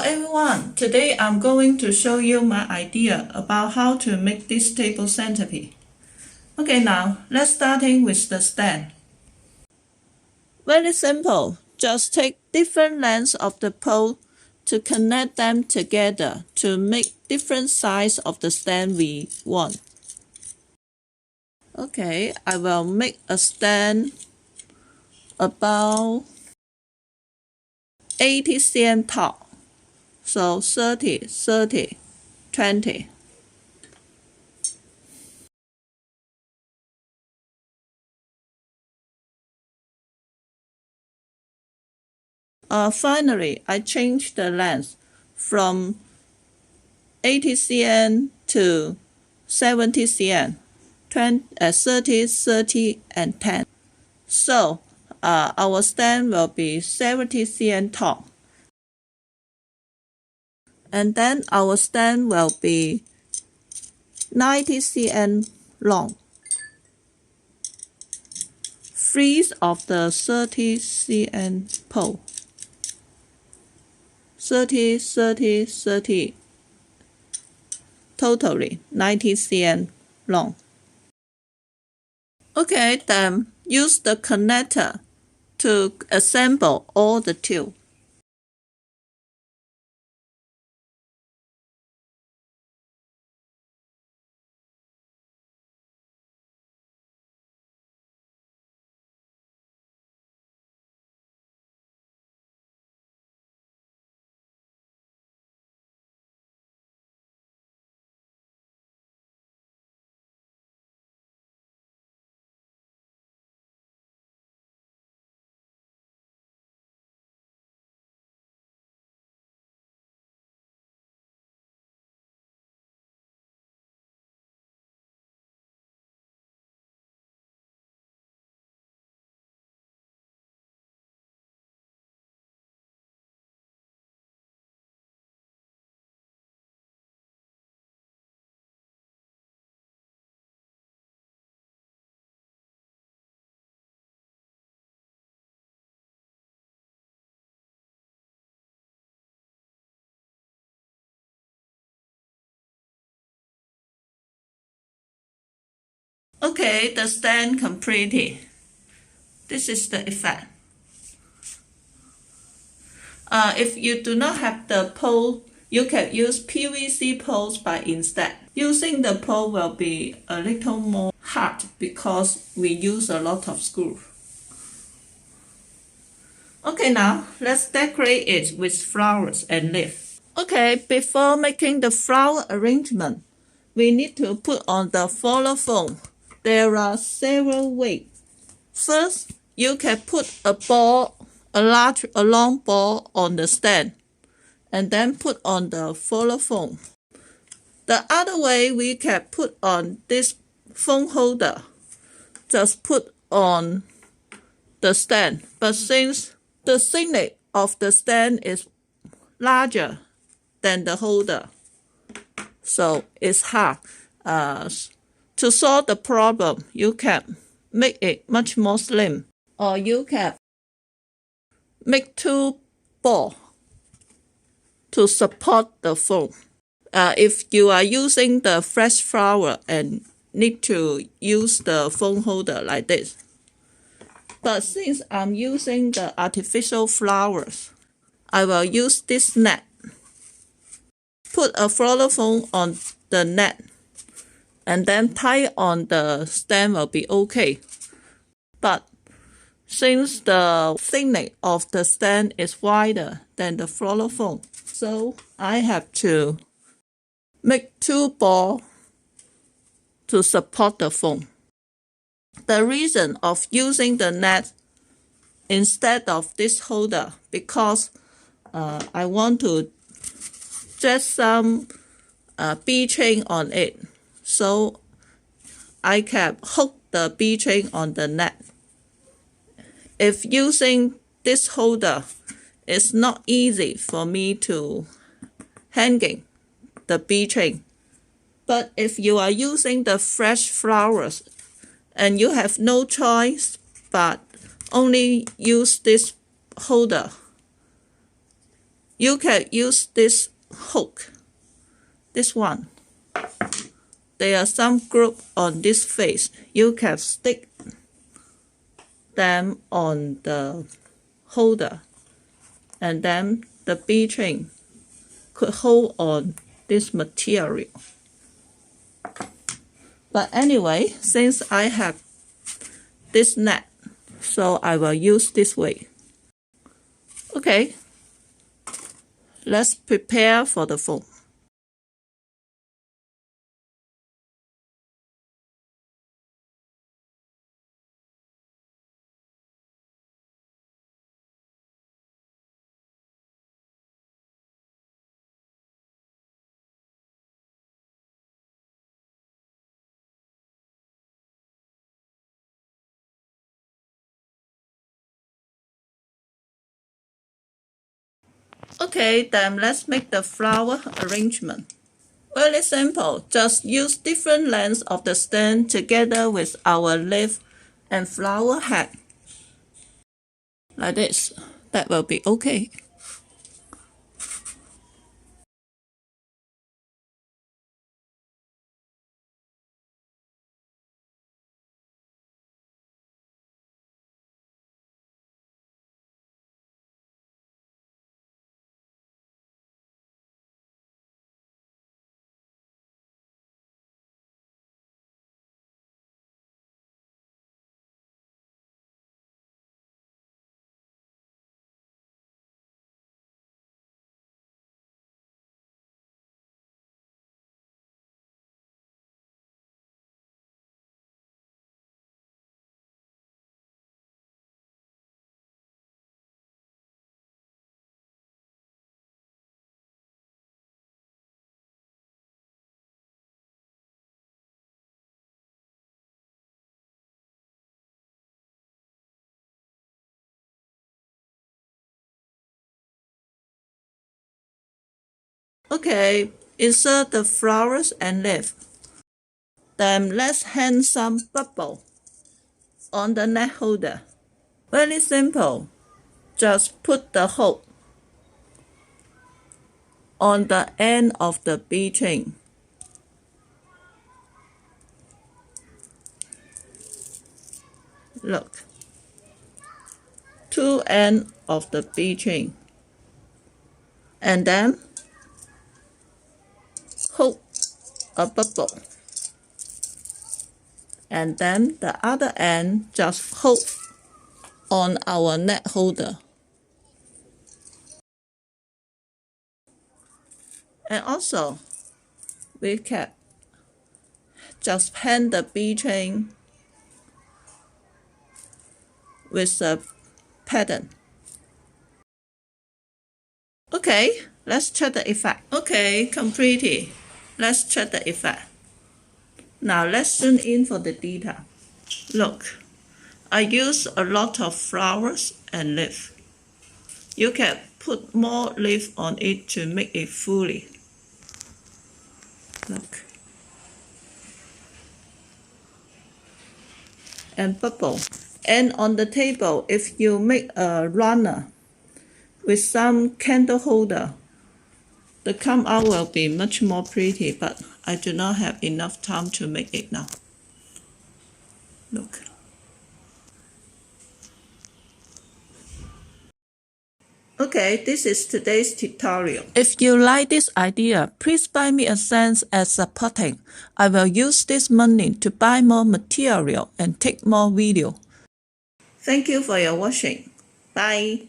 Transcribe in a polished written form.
everyone, today I'm going to show you my idea about how to make this table centerpiece. Okay, now let's starting with the stand. Very simple, just take different lengths of the pole to connect them together to make different size of the stand we want. Okay, I will make a stand about 80 cm tall. So 30, 30, 20. Finally, I changed the length from 80 cm to 70 cm, 30, 30, and 10. So our stand will be 70 cm tall. And then our stand will be 90 cm long. Three of the 30 cm pole. 30, 30, 30. Totally 90 cm long. Okay, then use the connector to assemble all the tubes. Okay, the stand completed. This is the effect. If you do not have the pole, you can use PVC poles by instead. Using the pole will be a little more hard because we use a lot of screws. Okay, now let's decorate it with flowers and leaves. Okay, before making the flower arrangement, we need to put on the floral foam. There are several ways. First, you can put a long ball on the stand, and then put on the floral foam. The other way, we can put on this foam holder. Just put on the stand, but since the thickness of the stand is larger than the holder, so it's hard. To solve the problem, you can make it much more slim, or you can make two balls to support the foam. If you are using the fresh flower and need to use the foam holder like this. But since I'm using the artificial flowers, I will use this net. Put a floral foam on the net and then tie on the stem will be okay. But since the thickness of the stem is wider than the floral foam, so I have to make two balls to support the foam. The reason of using the net instead of this holder because I want to just some bee chain on it, so I can hook the bee chain on the net. If using this holder, it's not easy for me to hanging the bee chain. But if you are using the fresh flowers and you have no choice but only use this holder, You can use this hook, this one. There are some group on this face. You can stick them on the holder, and then the bee chain could hold on this material. But anyway, since I have this net, so I will use this way. Okay, let's prepare for the foam. Okay, then let's make the flower arrangement. Very simple, just use different lengths of the stem together with our leaf and flower head. Like this, that will be okay. Okay, insert the flowers and leaf. Then let's hang some bubble on the net holder. Very simple. Just put the hook on the end of the bee chain. Look, two ends of the bee chain. And then hook a bubble. And then the other end just hook on our net holder. And also, we can just hang the bee chain with a pattern. Okay, let's check the effect. Okay, completed. Let's check the effect. Now let's zoom in for the detail. Look, I use a lot of flowers and leaf. You can put more leaf on it to make it fully. Look. And bubble. And on the table, if you make a runner with some candle holder, the come out will be much more pretty, but I do not have enough time to make it now. Look. Okay, this is today's tutorial. If you like this idea, please buy me a cent as supporting. I will use this money to buy more material and take more video. Thank you for your watching. Bye.